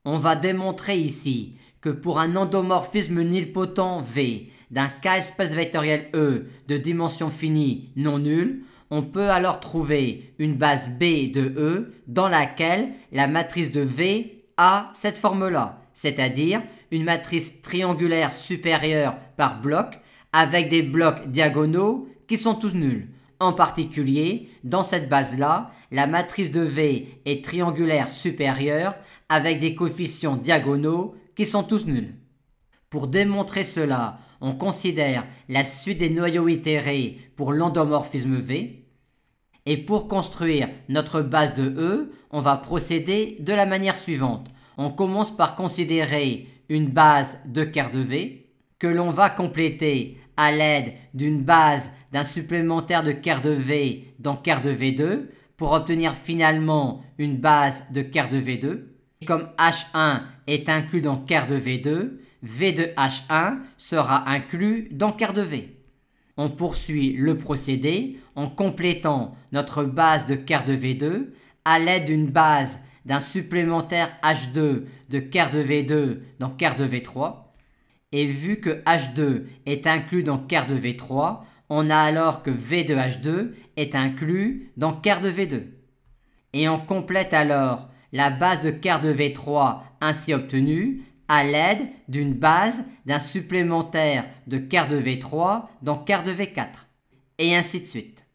On va démontrer ici que pour un endomorphisme nilpotent V d'un K-espace vectoriel E de dimension finie non nulle, on peut alors trouver une base B de E dans laquelle la matrice de V a cette forme-là, c'est-à-dire une matrice triangulaire supérieure par bloc avec des blocs diagonaux qui sont tous nuls. En particulier, dans cette base-là, la matrice de V est triangulaire supérieure avec des coefficients diagonaux qui sont tous nuls. Pour démontrer cela, on considère la suite des noyaux itérés pour l'endomorphisme V. Et pour construire notre base de E, on va procéder de la manière suivante. On commence par considérer une base de quart de V que l'on va compléter à l'aide d'une base d'un supplémentaire de quart de V dans quart de V2 pour obtenir finalement une base de quart de V2. Et comme H1 est inclus dans quart de V2, V de H1 sera inclus dans quart de V. On poursuit le procédé en complétant notre base de quart de V2 à l'aide d'une base d'un supplémentaire H2 de quart de V2 dans quart de V3. Et vu que H2 est inclus dans quart de V3, on a alors que V de H2 est inclus dans quart de V2. Et on complète alors la base de quart de V3 ainsi obtenue à l'aide d'une base d'un supplémentaire de quart de V3 dans quart de V4. Et ainsi de suite.